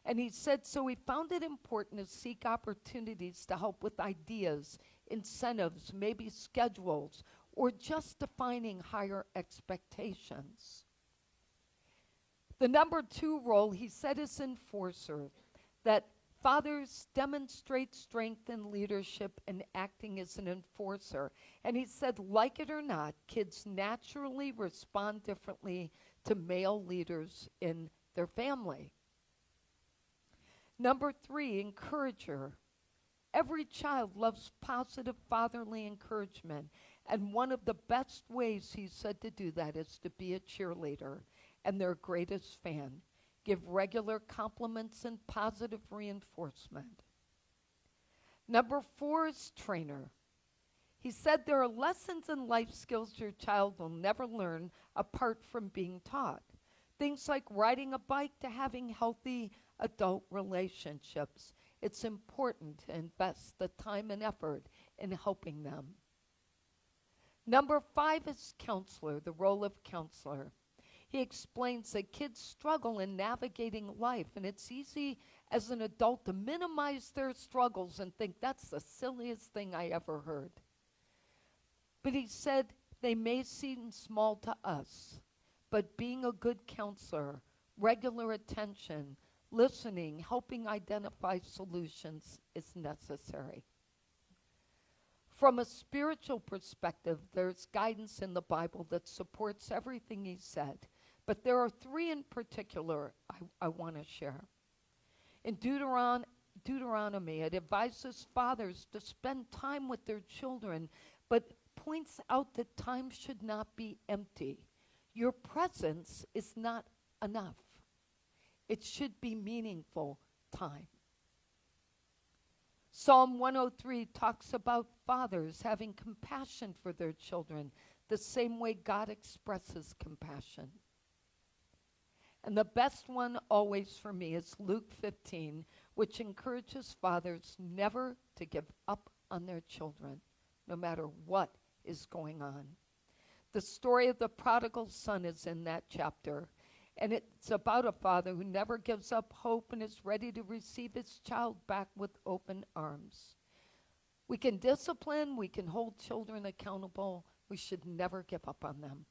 And he said, so he found it important to seek opportunities to help with ideas, incentives, maybe schedules, or just defining higher expectations. The number 2 role, he said, is enforcer. That fathers demonstrate strength and leadership in acting as an enforcer. And he said, like it or not, kids naturally respond differently to male leaders in their family. Number 3, encourager. Every child loves positive fatherly encouragement. And one of the best ways, he said, to do that is to be a cheerleader and their greatest fan. Give regular compliments and positive reinforcement. Number 4 is trainer. He said there are lessons and life skills your child will never learn apart from being taught. Things like riding a bike to having healthy adult relationships. It's important to invest the time and effort in helping them. Number 5 is counselor, the role of counselor. He explains that kids struggle in navigating life, and it's easy as an adult to minimize their struggles and think that's the silliest thing I ever heard. But he said they may seem small to us, but being a good counselor, regular attention, listening, helping identify solutions is necessary. From a spiritual perspective, there's guidance in the Bible that supports everything he said. But there are 3 in particular I want to share. In Deuteronomy, it advises fathers to spend time with their children, but points out that time should not be empty. Your presence is not enough. It should be meaningful time. Psalm 103 talks about fathers having compassion for their children, the same way God expresses compassion. And the best one always for me is Luke 15, which encourages fathers never to give up on their children, no matter what is going on. The story of the prodigal son is in that chapter, and it's about a father who never gives up hope and is ready to receive his child back with open arms. We can discipline, we can hold children accountable. We should never give up on them.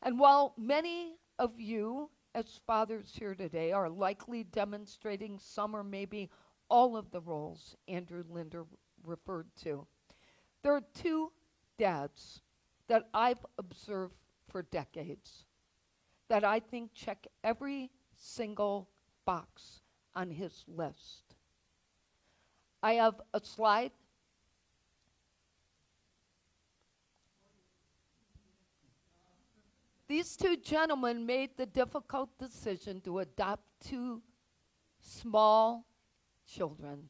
And while many of you as fathers here today are likely demonstrating some or maybe all of the roles Andrew Linder referred to, there are 2 dads that I've observed for decades that I think check every single box on his list. I have a slide. These 2 gentlemen made the difficult decision to adopt 2 small children.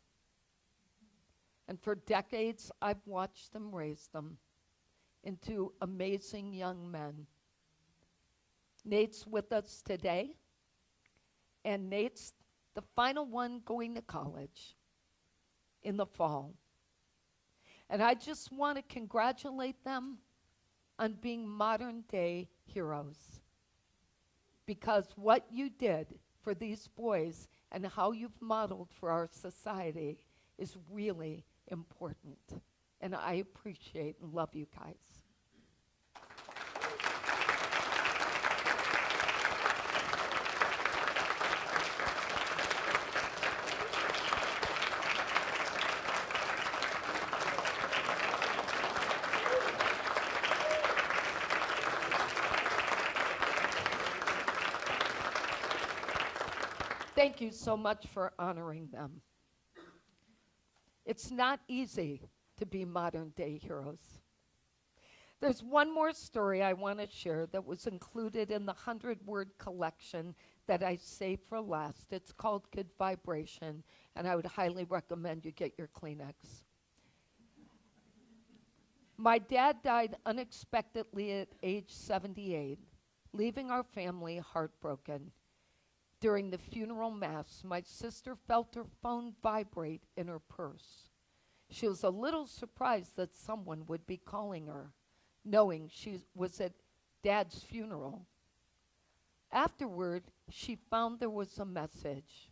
And for decades, I've watched them raise them into amazing young men. Nate's with us today, and Nate's the final one going to college in the fall. And I just want to congratulate them on being modern-day heroes. Because what you did for these boys and how you've modeled for our society is really important. And I appreciate and love you guys. Thank you so much for honoring them. It's not easy to be modern-day heroes. There's one more story I want to share that was included in the 100-word collection that I saved for last. It's called Good Vibration, and I would highly recommend you get your Kleenex. My dad died unexpectedly at age 78, leaving our family heartbroken. During the funeral mass, my sister felt her phone vibrate in her purse. She was a little surprised that someone would be calling her, knowing she was at Dad's funeral. Afterward, she found there was a message.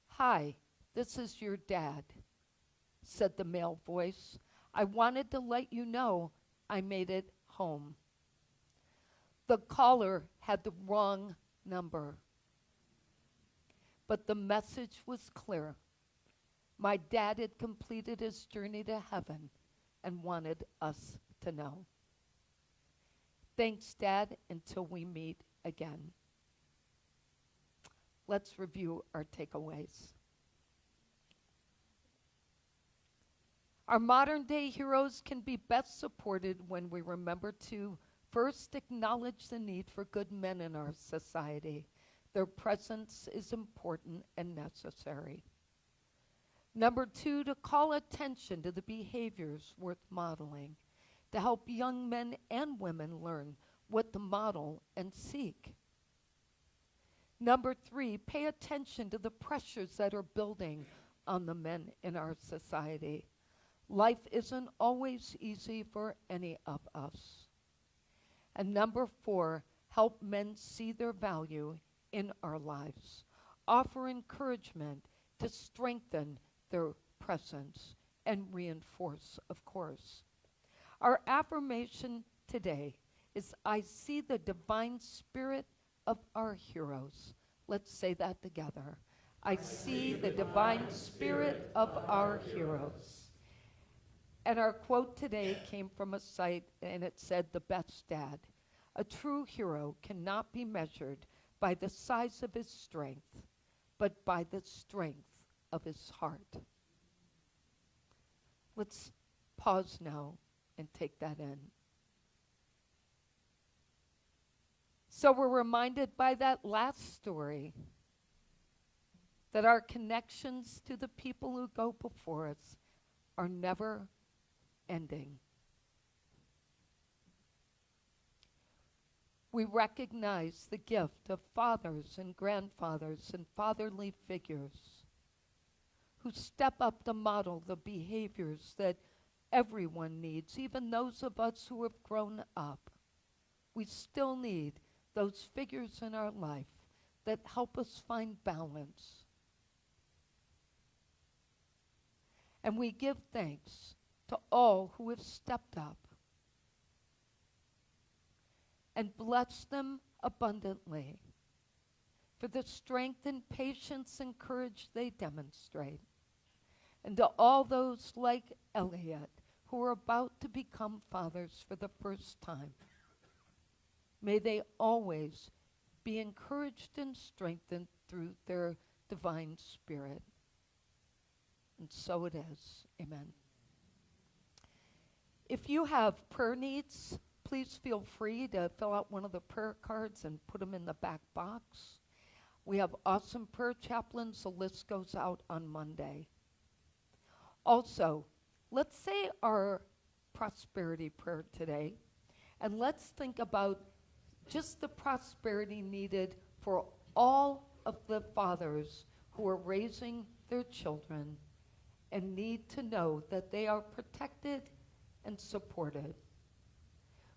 "Hi, this is your dad," said the male voice. "I wanted to let you know I made it home." The caller had the wrong number. but the message was clear. My dad had completed his journey to heaven and wanted us to know. Thanks, Dad, until we meet again. Let's review our takeaways. Our modern day heroes can be best supported when we remember to first acknowledge the need for good men in our society. Their presence is important and necessary. Number 2, to call attention to the behaviors worth modeling, to help young men and women learn what to model and seek. Number 3, pay attention to the pressures that are building on the men in our society. Life isn't always easy for any of us. And number 4, help men see their value in our lives. Offer encouragement to strengthen their presence and reinforce, of course. Our affirmation today is, I see the divine spirit of our heroes. Let's say that together. I see the divine spirit of our heroes. And our quote today came from a site, and it said, "The best dad. A true hero cannot be measured by the size of his strength, but by the strength of his heart." Let's pause now and take that in. So we're reminded by that last story that our connections to the people who go before us are never ending. We recognize the gift of fathers and grandfathers and fatherly figures who step up to model the behaviors that everyone needs, even those of us who have grown up. We still need those figures in our life that help us find balance. And we give thanks to all who have stepped up and bless them abundantly for the strength and patience and courage they demonstrate. And to all those like Elliot who are about to become fathers for the first time, may they always be encouraged and strengthened through their divine spirit. And so it is. Amen. If you have prayer needs, please feel free to fill out one of the prayer cards and put them in the back box. We have awesome prayer chaplains. The list goes out on Monday. Also, let's say our prosperity prayer today, and let's think about just the prosperity needed for all of the fathers who are raising their children and need to know that they are protected and supported.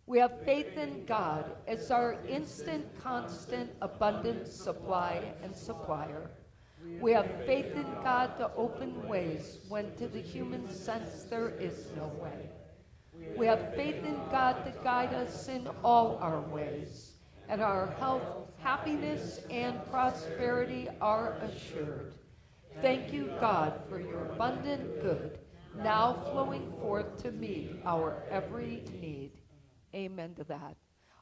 We have faith in God as our instant, constant, abundant supply and supplier. We have faith in God to open ways when to the human sense there is no way. We have faith in God to guide us in all our ways, and our health, happiness, and prosperity are assured. Thank you, God, for your abundant good, now flowing forth to meet our every need. Amen to that.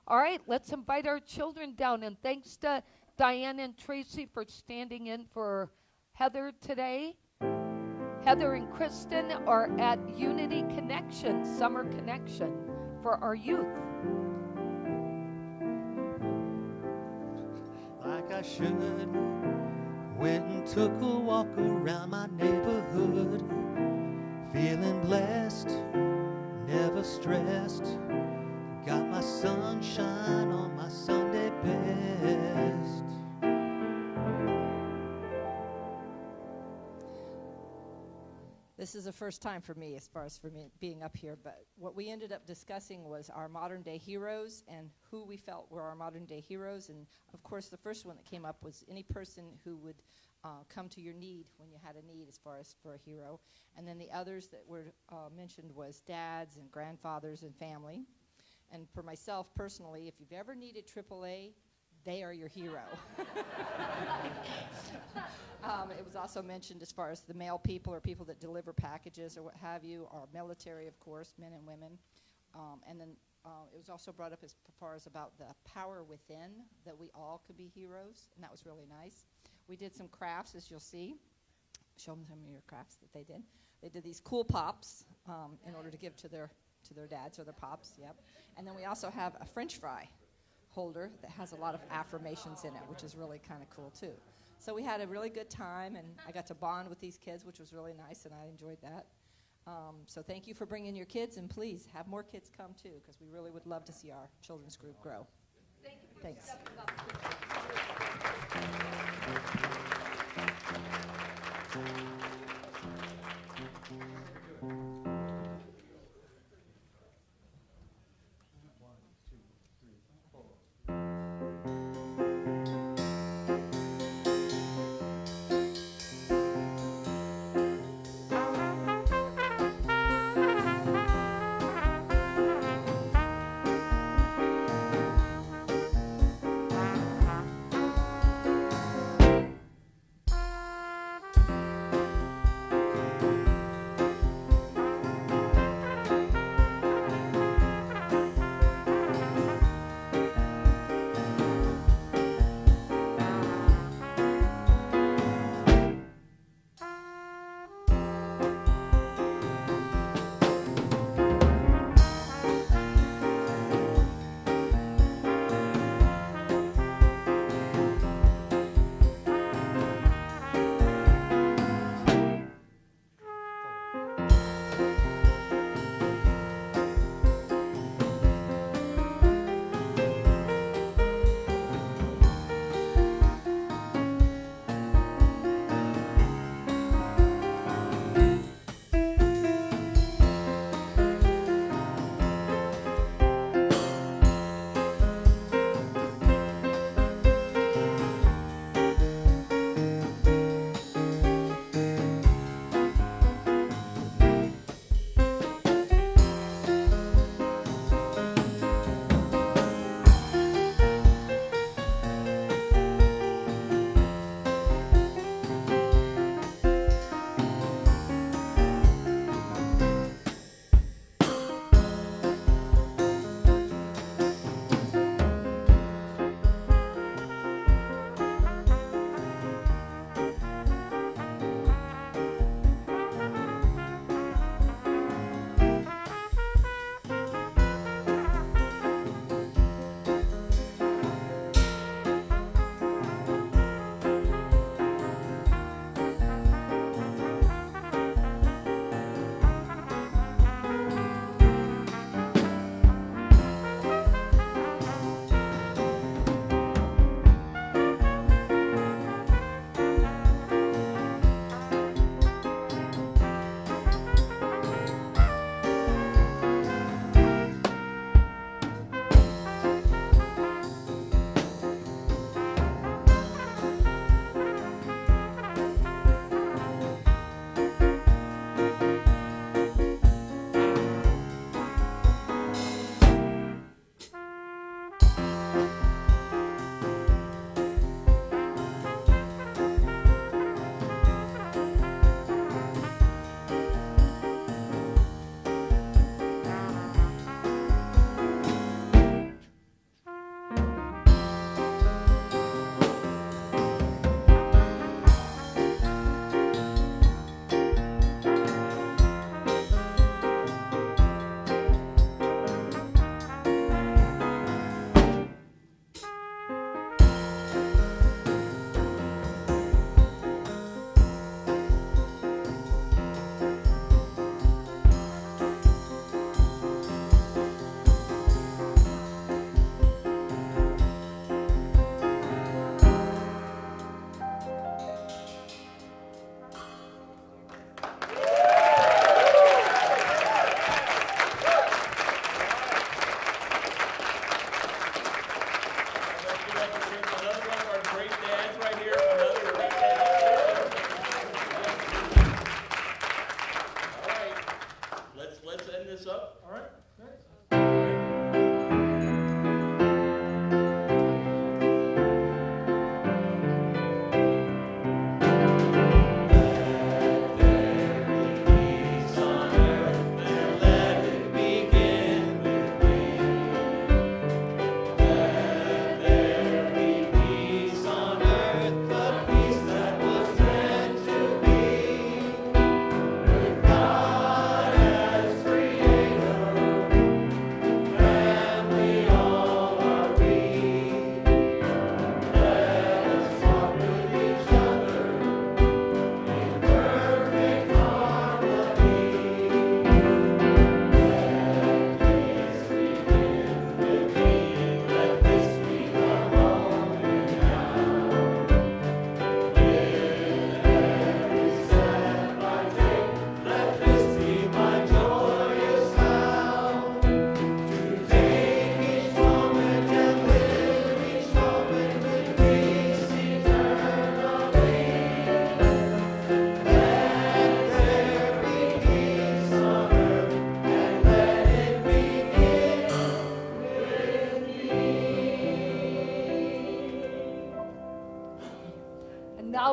All right, let's invite our children down, and thanks to Diane and Tracy for standing in for Heather today. Heather and Kristen are at Unity Connection, Summer Connection for our youth. Like I should, went and took a walk around my neighborhood, feeling blessed, never stressed, got my sunshine on my Sunday best. This is the first time for me as far as for me being up here, but what we ended up discussing was our modern day heroes and who we felt were our modern day heroes. And of course the first one that came up was any person who would come to your need when you had a need as far as for a hero. And then the others that were mentioned was dads and grandfathers and family. And for myself personally, if you've ever needed AAA, they are your hero. It was also mentioned as far as the male people or people that deliver packages or what have you, our military, of course, men and women. And then it was also brought up as far as about the power within, that we all could be heroes, and that was really nice. We did some crafts, as you'll see. Show them some of your crafts that they did. They did these cool pops in order to give to their dads or their pops, yep. And then we also have a French fry holder that has a lot of affirmations in it, which is really kind of cool too. So we had a really good time, and I got to bond with these kids, which was really nice, and I enjoyed that. So thank you for bringing your kids, and please have more kids come too, because we really would love to see our children's group grow. Thanks.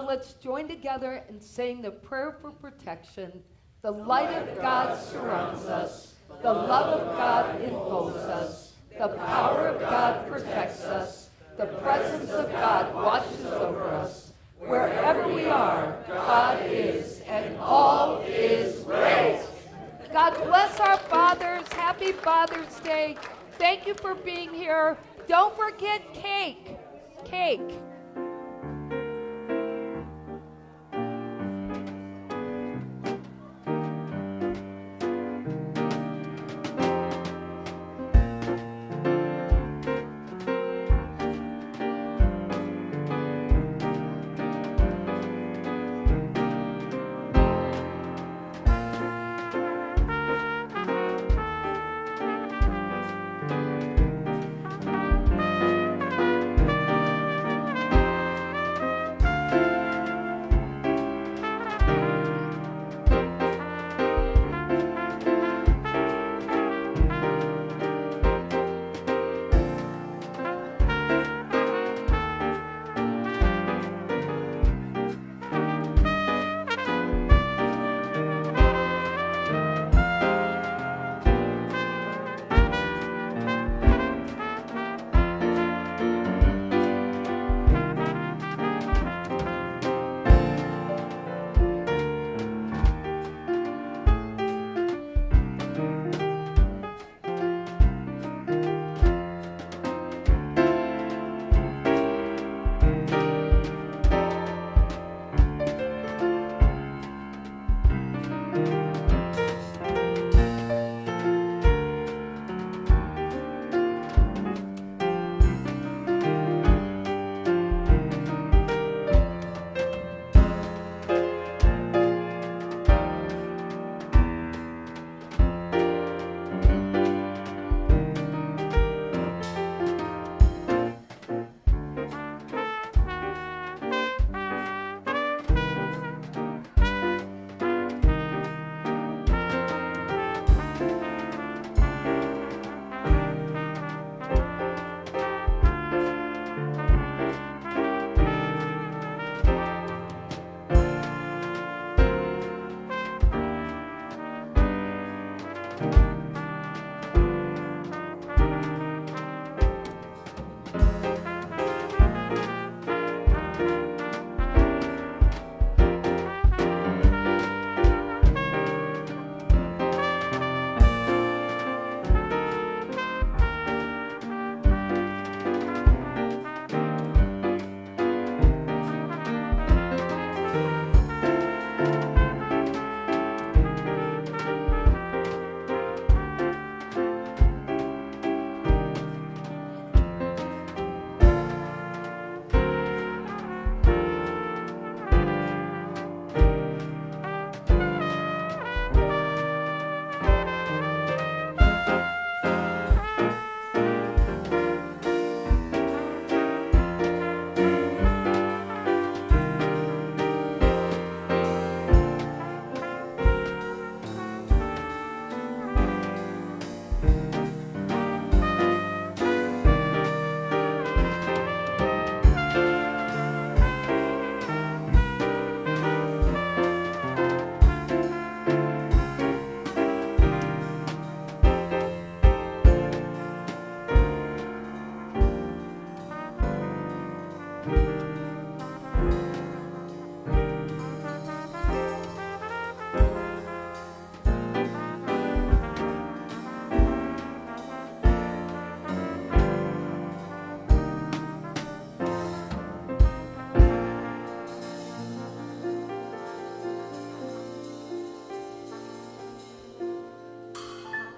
let's join together in saying the prayer for protection. The light of God surrounds us. The love of God enfolds us. The power of God protects us. The presence of God watches over us. Wherever we are, God is, and all is great. God bless our fathers. Happy Father's Day. Thank you for being here. Don't forget cake. Cake.